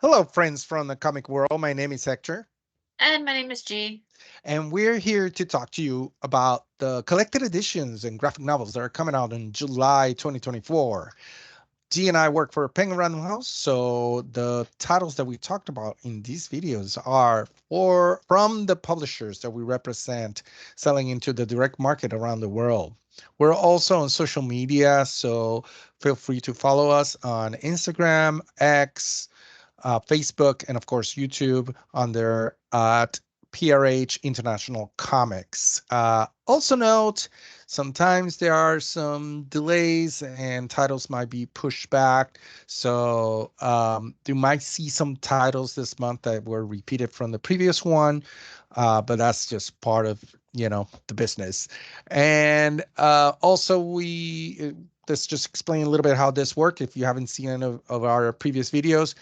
Hello, friends from the comic world. My name is Hector, And my name is G. and we're here to talk to you about the collected editions and graphic novels that are coming out in July 2024. G and I work for Penguin Random House, so the titles that we talked about in these videos are from the publishers that we represent selling into the direct market around the world. We're also on social media, so feel free to follow us on Instagram, X, Facebook, and of course YouTube under at PRH International Comics. Also note, sometimes there are some delays and titles might be pushed back. So you might see some titles this month that were repeated from the previous one, but that's just part of the business. And also let's just explain a little bit how this works. If you haven't seen any of our previous videos,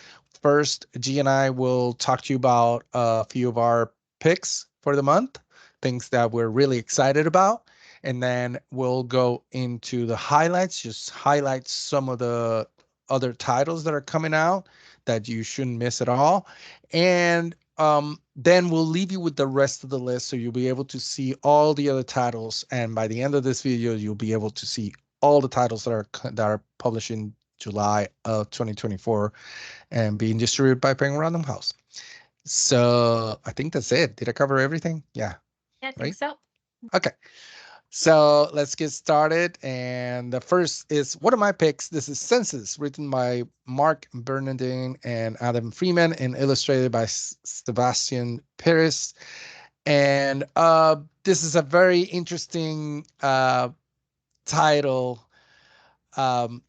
first, G and I will talk to you about a few of our picks for the month, things that we're really excited about. And then we'll go into the highlights, just highlight some of the other titles that are coming out that you shouldn't miss at all. And then we'll leave you with the rest of the list so you'll be able to see all the other titles. And by the end of this video, you'll be able to see all the titles that are published in July of 2024 and being distributed by Penguin Random House. So I think that's it. Did I cover everything? Yeah, Yeah, I think right? so. Okay. So let's get started. And the first is one of my picks. This is Census, written by Mark Bernardin and Adam Freeman, and illustrated by Sebastian Perez. And this is a very interesting title. Um,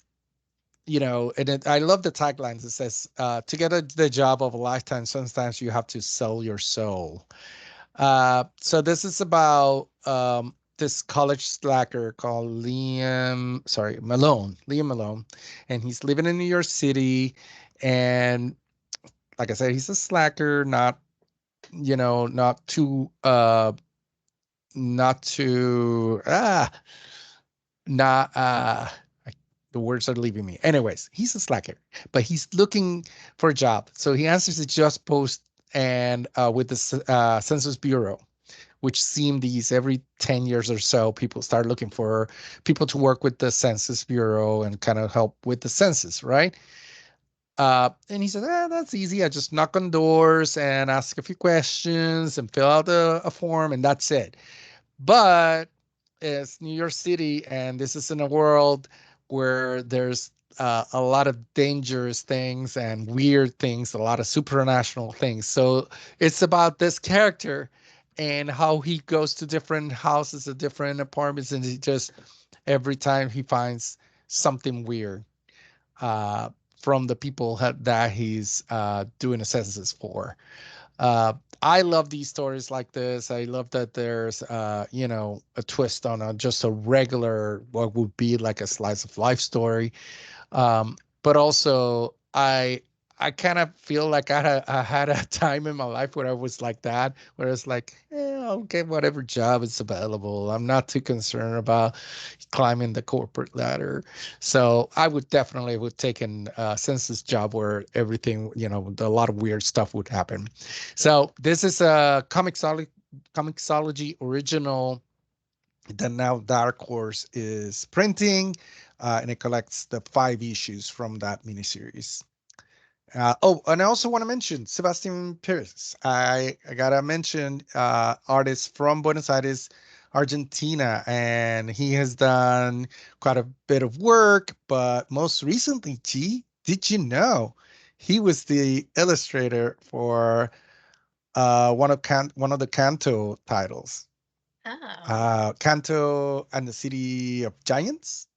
I love the taglines. It says, to get the job of a lifetime, sometimes you have to sell your soul. So this is about this college slacker called Liam Malone, and he's living in New York City. And like I said, he's a slacker, not too, not too, not, the words are leaving me. Anyways, he's a slacker, but he's looking for a job. So he answers the just post and with the Census Bureau, which seem these every 10 years or so, people start looking for people to work with the Census Bureau and kind of help with the census, right? And he said, that's easy. I just knock on doors and ask a few questions and fill out a form, and that's it. But it's New York City, and this is in a world where there's a lot of dangerous things and weird things, a lot of supernatural things. So it's about this character and how he goes to different houses, and different apartments, and he just every time he finds something weird uh, from the people that he's doing a census for. Uh, I love these stories like this. I love that there's, a twist on just a regular, what would be like a slice of life story. But also, I kind of feel like I had a time in my life where I was like that, where it's like, I'll get whatever job is available. I'm not too concerned about climbing the corporate ladder. So I would take an census job where everything, a lot of weird stuff would happen. So this is a comicsology original that now Dark Horse is printing, and it collects the 5 issues from that miniseries. And I also want to mention Sebastian Perez. I gotta mention artist from Buenos Aires, Argentina, and he has done quite a bit of work. But most recently, G, did you know he was the illustrator for one of the Canto titles, Oh, Canto and the City of Giants.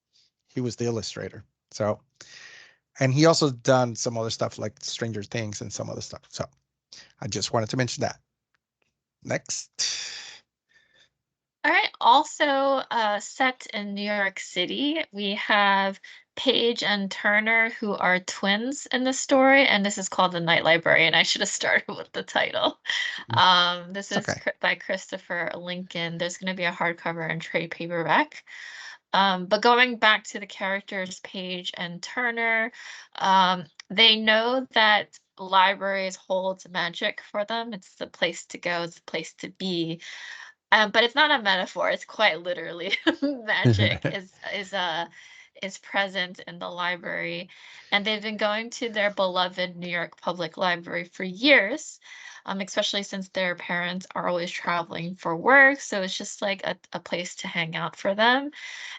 He was the illustrator. So, and he also done some other stuff like Stranger Things and some other stuff. So I just wanted to mention that. Next. all right. Also, set in New York City, we have Paige and Turner, who are twins in the story, and this is called The Night Librarian. I should have started with the title. This It's is okay. by Christopher Lincoln. There's going to be a hardcover and trade paperback. But going back to the characters, Paige and Turner, they know that libraries hold magic for them. It's the place to go, it's the place to be. But it's not a metaphor, it's quite literally magic is present in the library, and they've been going to their beloved New York Public Library for years, especially since their parents are always traveling for work, so it's just like a place to hang out for them.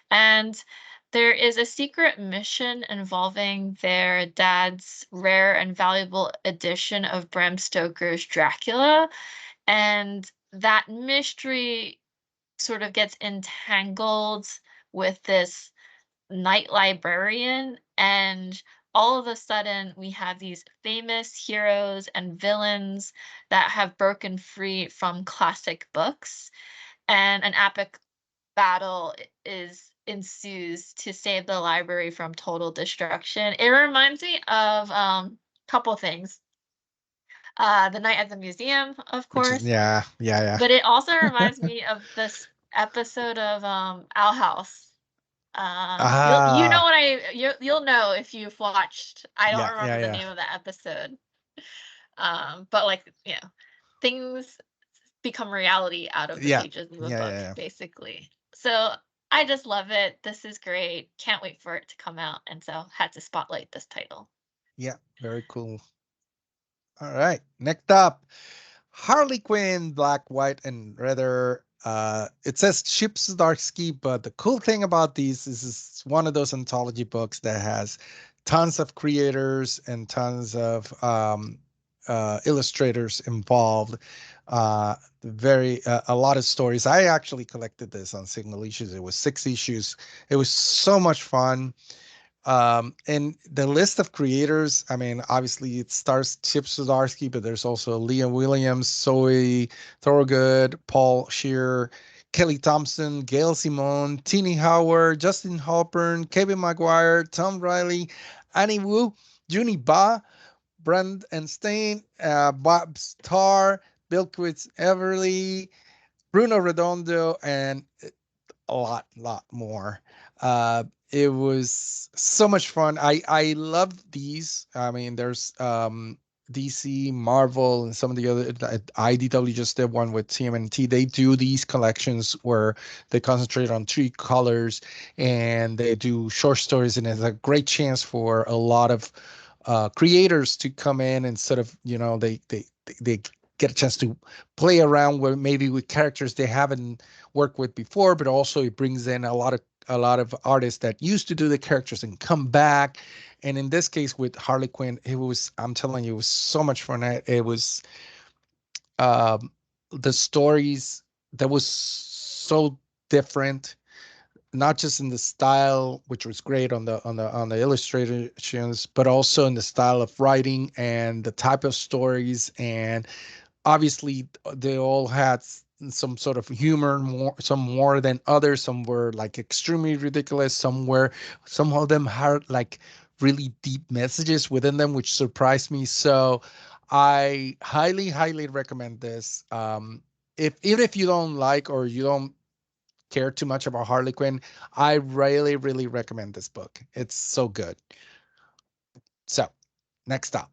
And there is a secret mission involving their dad's rare and valuable edition of Bram Stoker's Dracula, and that mystery sort of gets entangled with this night librarian, and all of a sudden we have these famous heroes and villains that have broken free from classic books, and an epic battle is ensues to save the library from total destruction. It reminds me of couple things. The Night at the Museum, of Which is, course, yeah, yeah, but it also reminds me of this episode of Owl House. You know ah, what you'll know if you've watched. I don't yeah, yeah, remember the yeah, name of that episode. But like, things become reality out of the yeah, pages of a yeah, book, yeah, basically. So I just love it. This is great. Can't wait for it to come out. And so had to spotlight this title. yeah. Very cool. All right. Next up, Harley Quinn, Black, White, and Redder. It says Chip Zdarsky, but the cool thing about these is it's one of those anthology books that has tons of creators and tons of illustrators involved. Very a lot of stories. I actually collected this on single issues. It was 6 issues. It was so much fun. And the list of creators, I mean, obviously it stars Chip Zdarsky, but there's also Leah Williams, Zoe Thorogood, Paul Shear, Kelly Thompson, Gail Simone, Tini Howard, Justin Halpern, Kevin Maguire, Tom Riley, Annie Wu, Junie Ba, Brand and Stain, Bob Starr, Bill Quitz Everly, Bruno Redondo, and a lot more. Uh, it was so much fun. I loved these. I mean, there's DC, Marvel, and some of the other. IDW just did one with TMNT. They do these collections where they concentrate on three colors and they do short stories, and it's a great chance for a lot of creators to come in and sort of they get a chance to play around with maybe with characters they haven't worked with before, but also it brings in a lot of artists that used to do the characters and come back. And in this case with Harley Quinn, I'm telling you, it was so much fun. It was um, the stories that was so different, not just in the style, which was great on the illustrations, but also in the style of writing and the type of stories. And obviously they all had some sort of humor, some more than others. Some were like extremely ridiculous, some of them had like really deep messages within them, which surprised me. So I highly recommend this. If even if you don't like or you don't care too much about Harley Quinn, I really recommend this book. It's so good. So next up,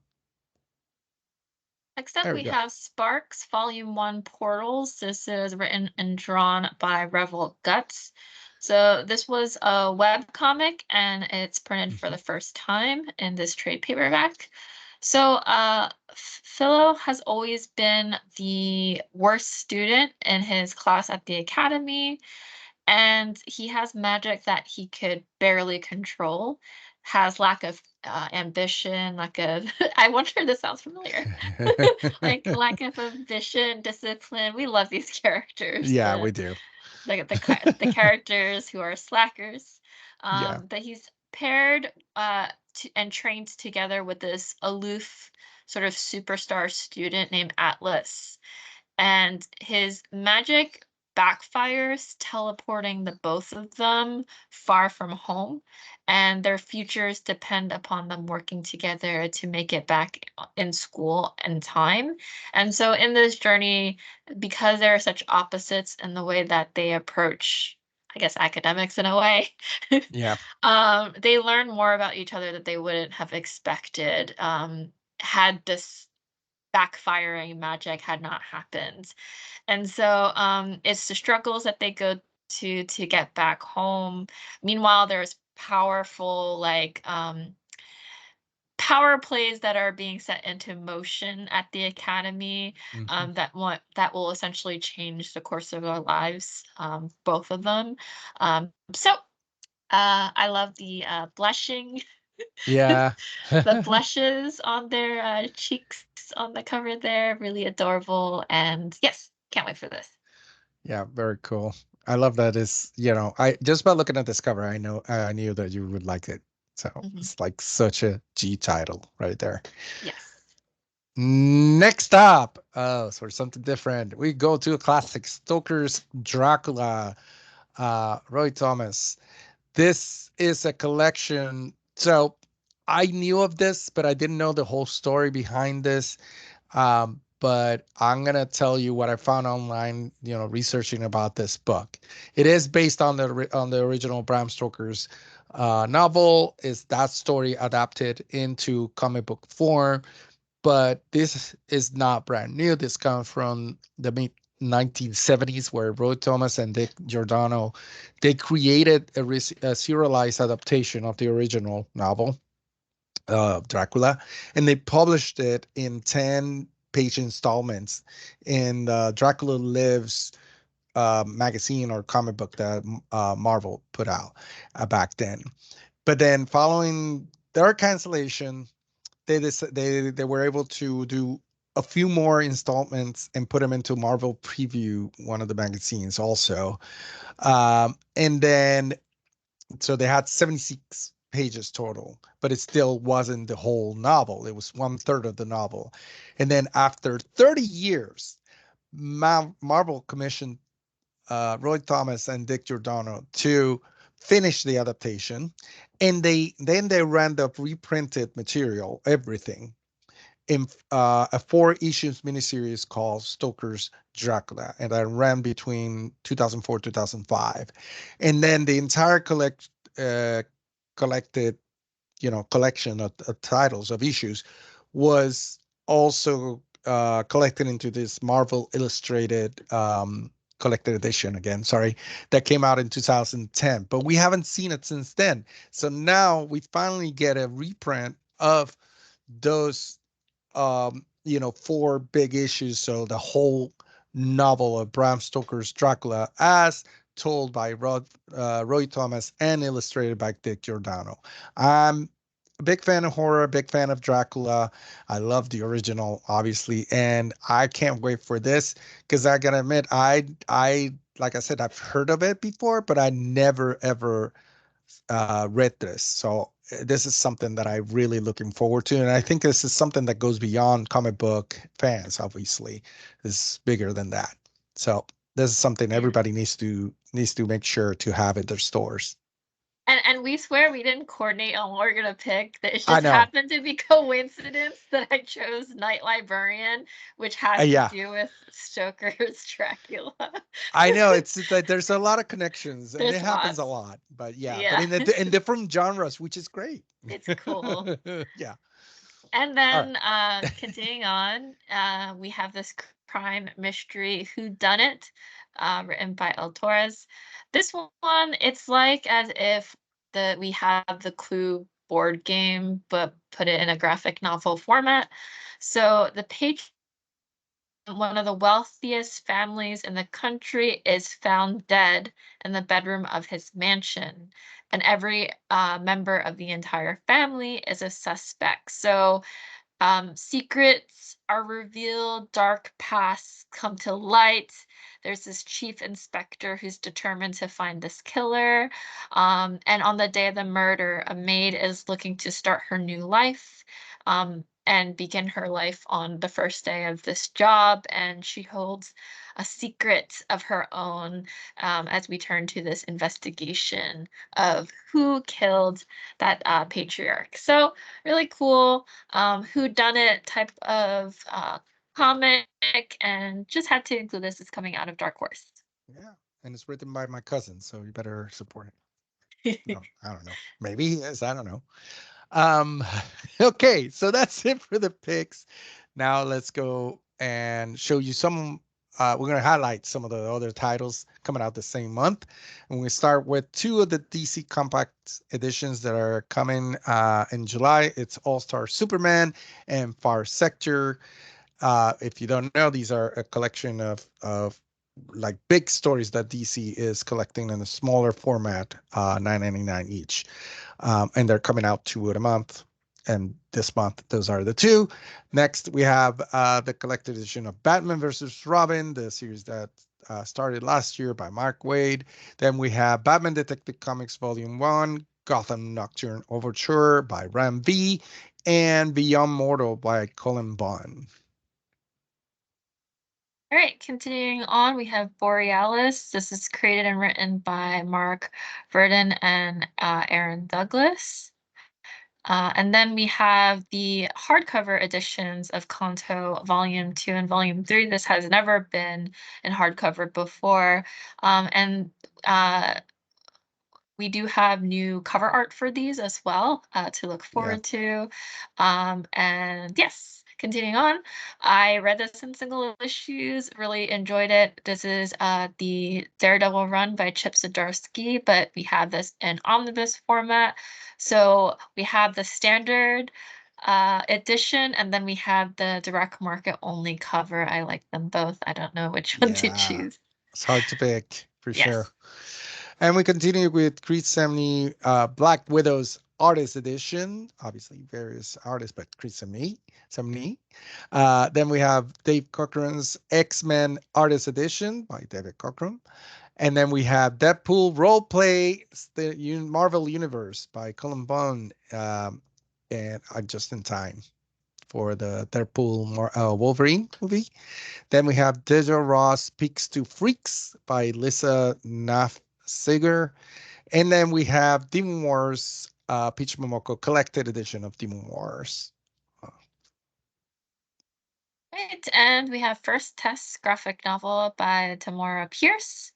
Next up, there we we go. have Sparks Volume 1 Portals. This is written and drawn by Revel Guts. So, this was a web comic and it's printed for Mhm. the first time in this trade paperback. So, Philo has always been the worst student in his class at the academy, and he has magic that he could barely control, has lack of ambition, lack of I wonder if this sounds familiar. Like lack of ambition, discipline. We love these characters, Yeah, we do. the characters who are slackers. Yeah. But he's paired and trained together with this aloof sort of superstar student named Atlas, and his magic backfires, teleporting the both of them far from home, and their futures depend upon them working together to make it back in school in time. And so in this journey, because there are such opposites in the way that they approach, I guess, academics in a way, Yeah. they learn more about each other that they wouldn't have expected. had this backfiring magic had not happened. And so, it's the struggles that they go to get back home. Meanwhile, there's powerful, like, power plays that are being set into motion at the academy, Mhm. that will essentially change the course of our lives, both of them. So, I love the, blushing Yeah. the blushes on their, cheeks on the cover there, really adorable, and yes, can't wait for this. Yeah, very cool. I love that is, I just by looking at this cover, I knew that you would like it. So Mhm. it's like such a G title right there. Yes. Next up, so something different. We go to a classic, Stoker's Dracula, Roy Thomas. This is a collection. So I knew of this, but I didn't know the whole story behind this. But I'm gonna tell you what I found online, researching about this book. It is based on the original Bram Stoker's novel. Is that story adapted into comic book form? But this is not brand new. This comes from the mid 1970s, where Roy Thomas and Dick Giordano they created a serialized adaptation of the original novel, Dracula, and they published it in 10-page installments in Dracula Lives magazine or comic book that Marvel put out back then. But then, following their cancellation, they were able to do a few more installments and put them into Marvel Preview, one of the magazines, also. And then so they had 76 pages total, but it still wasn't the whole novel. It was one third of the novel. And then after 30 years, Marvel commissioned Roy Thomas and Dick Giordano to finish the adaptation, and they ran the reprinted material, everything, in a 4 issues miniseries called Stoker's Dracula, and I ran between 2004 2005, and then the entire uh, collected collection of titles of issues was also collected into this Marvel Illustrated collected edition again. Sorry, that came out in 2010, but we haven't seen it since then. So now we finally get a reprint of those 4 big issues. So the whole novel of Bram Stoker's Dracula, as told by Roy Thomas and illustrated by Dick Giordano. I'm a big fan of horror, big fan of Dracula. I love the original, obviously, and I can't wait for this because I gotta admit, like I said, I've heard of it before, but I never ever read this. So this is something that I'm really looking forward to, and I think this is something that goes beyond comic book fans. Obviously, this is bigger than that. So this is something Yeah. everybody needs to make sure to have at their stores. And we swear we didn't coordinate on what we're gonna pick. That it I just know. happened to be coincidence that I chose Night Librarian, which has to Yeah, do with Stoker's Dracula. I know. It's that there's a lot of connections, and it There's happens a lots. lot. But yeah, but Yeah. in different genres, which is great. It's cool. Yeah. And All right. then, continuing on, we have this crime mystery Who Done It, written by El Torres. This one, it's like as if we have the Clue board game, but put it in a graphic novel format. So the page, one of the wealthiest families in the country, is found dead in the bedroom of his mansion, and every member of the entire family is a suspect. So secrets are revealed, dark pasts come to light. There's this chief inspector who's determined to find this killer. And on the day of the murder, a maid is looking to start her new life, and begin her life on the first day of this job. And she holds a secret of her own, as we turn to this investigation of who killed that patriarch. So, really cool who done it type of comic, and just had to include this. It's coming out of Dark Horse. Yeah, and it's written by my cousin, so you better support it. No, I don't know. Maybe he is. I don't know. Um, okay, so that's it for the picks. Now let's go and show you some. We're going to highlight some of the other titles coming out the same month. And we start with two of the DC Compact editions that are coming in July. It's All Star Superman and Far Sector. If you don't know, these are a collection of like big stories that DC is collecting in a smaller format, 9.99 each, and they're coming out two a month. And this month, those are the two. Next, we have the collected edition of Batman versus Robin, the series that started last year by Mark Waid. Then we have Batman Detective Comics Volume 1, Gotham Nocturne Overture by Ram V, and Beyond Mortal by Colin Bunn. All right, continuing on, we have Borealis. This is created and written by Mark Verdon and Aaron Douglas. And then we have the hardcover editions of Kanto Volume 2 and Volume 3. This has never been in hardcover before. And we do have new cover art for these as well to look Yeah. forward to. And yes, continuing on, I read this in single issues, really enjoyed it. This is the Daredevil run by Chip Zdarsky, but we have this in omnibus format. So we have the standard edition, and then we have the direct market only cover. I like them both. I don't know which one to Yeah. choose. It's hard to pick for sure. Yes. And we continue with Creed 70 Black Widow's Artist Edition. Obviously, various artists, but Creed 70. Then we have Dave Cochran's X-Men Artist Edition by David Cochran. And then we have Deadpool Roleplay, the Marvel Universe by Colin Bunn. And just in time for the Deadpool Wolverine movie. Then we have Deja Ross Peaks to Freaks by Lisa Naff Sager. And then we have Demon Wars, Peach Momoko collected edition of Demon Wars. Uh, Right, and we have First Test graphic novel by Tamora Pierce,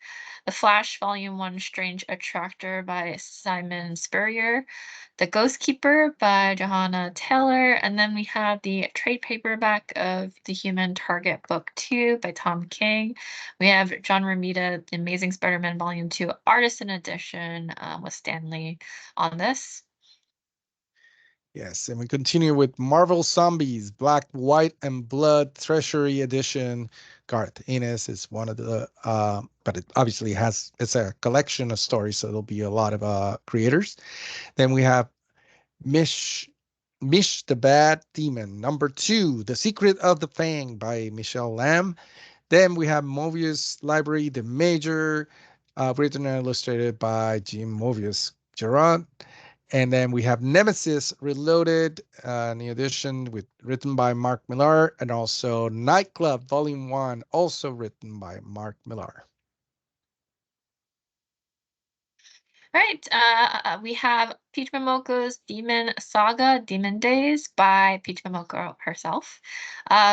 The Flash Volume 1 Strange Attractor by Simon Spurrier, The Ghost Keeper by Johanna Taylor, and then we have the trade paperback of The Human Target Book 2 by Tom King. We have John Romita, The Amazing Spider-Man Volume 2 Artisan Edition with Stanley on this. yes, and we continue with Marvel Zombies, Black, White, and Blood Treasury Edition. Garth Ennis is one of the, but it obviously has, it's a collection of stories, so there'll be a lot of creators. Then we have Mish Mish the Bad Demon, number 2, The Secret of the Fang by Michelle Lamb. Then we have Mobius Library, The Major, written and illustrated by Jim Mobius Gerard. And then we have Nemesis Reloaded, new edition written by Mark Millar, and also Nightclub Volume 1, also written by Mark Millar. Right, we have Peach Momoko's Demon Saga, Demon Days by Peach Momoko herself.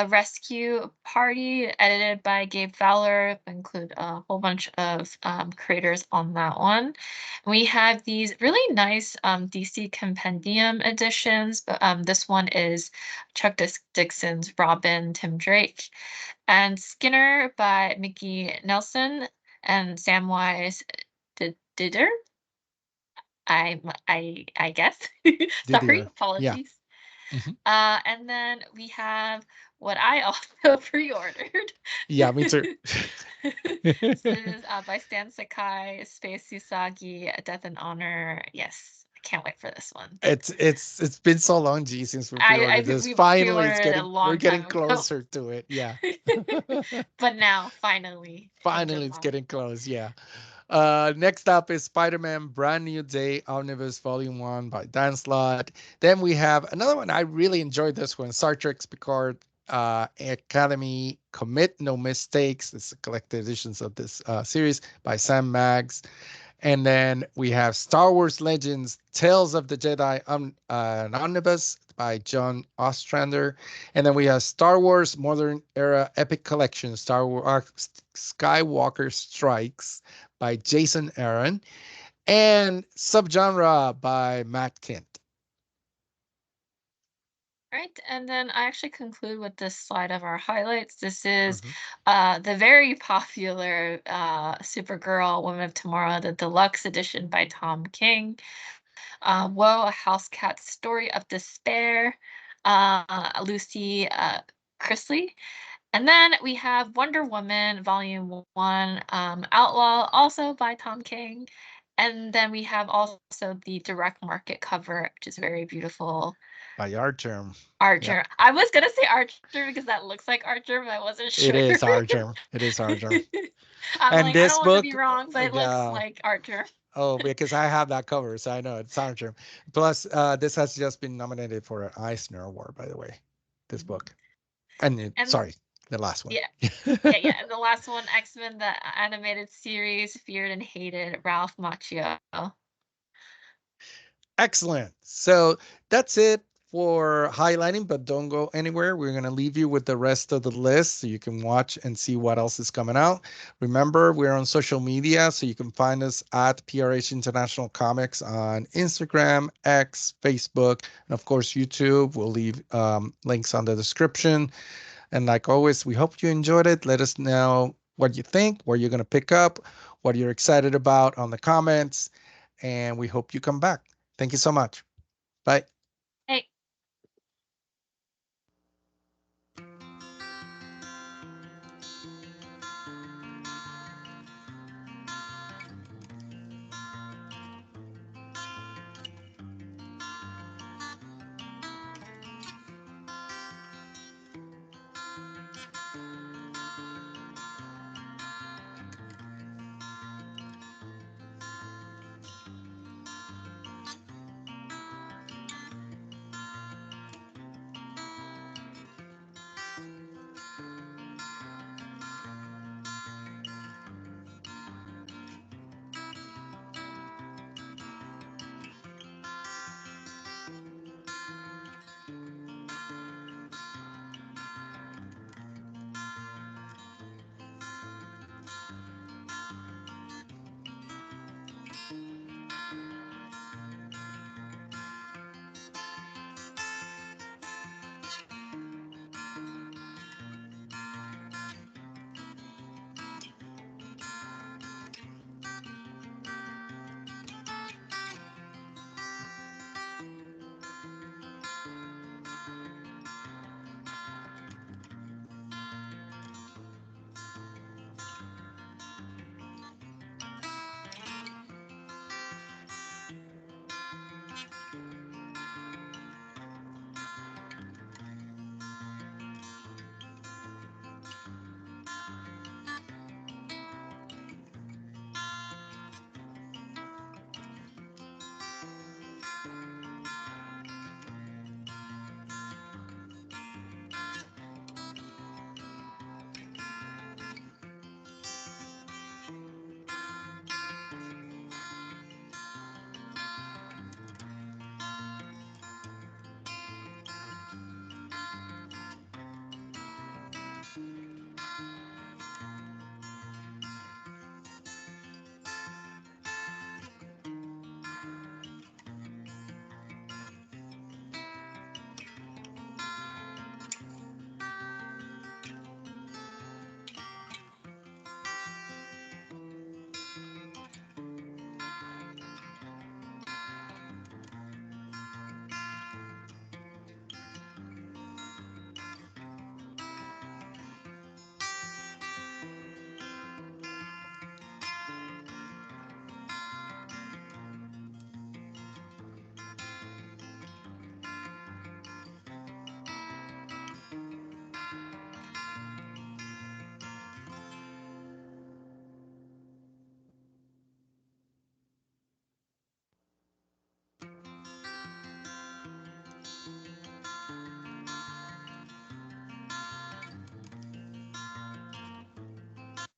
Rescue Party, edited by Gabe Fowler, include a whole bunch of creators on that one. We have these really nice DC Compendium editions, but this one is Chuck Dixon's Robin, Tim Drake, and Skinner by Mickey Nelson and Samwise Dider. I guess. Sorry, Didier. Yeah. apologies. Mhm. And then we have what I also pre-ordered. Yeah, me too. This is by Stan Sakai, Space Usagi, Death and Honor. Yes, I can't wait for this one. It's been so long, G, since we I pre-ordered this. we Finally, it's pre-ordered it a getting we're long getting time ago. closer to it. Yeah. But now, finally, in Finally, it's July. getting close. Yeah. Next up is Spider-Man Brand New Day Omnibus Volume 1 by Dan Slott. Then we have another one. I really enjoyed this one, Star Trek's Picard Academy Commit No Mistakes. It's a collected editions of this series by Sam Maggs. And then we have Star Wars Legends Tales of the Jedi an Omnibus by John Ostrander. And then we have Star Wars Modern Era Epic Collection Star Wars Skywalker Strikes by Jason Aaron. And Subgenre by Matt Kent. Right, and then I actually conclude with this slide of our highlights. This is Mhm. the very popular Supergirl Woman of Tomorrow, the deluxe edition by Tom King. Woe, a house cat story of despair, Lucy Chrisley. And then we have Wonder Woman Volume 1, Outlaw, also by Tom King. And then we have also the direct market cover, which is very beautiful. By Archer. Yep. Archer. I was gonna say Archer because that looks like Archer, but I wasn't It sure. is Archer. It is Archer. I'm And like, I this don't want to book, be wrong, but it looks yeah. like Archer. Oh, because I have that cover, so I know it's Archer. Plus, this has just been nominated for an Eisner Award, by the way. This Mhm. book. And And sorry, the last one. yeah, yeah. And the last one, X-Men, the animated series, feared and hated Ralph Macchio. Excellent. So that's it for highlighting, but don't go anywhere. We're going to leave you with the rest of the list so you can watch and see what else is coming out. Remember, we're on social media, so you can find us at PRH International Comics on Instagram, X, Facebook, and of course, YouTube. We'll leave links on the description. And like always, we hope you enjoyed it. Let us know what you think, what you're going to pick up, what you're excited about on the comments, and we hope you come back. Thank you so much. Bye.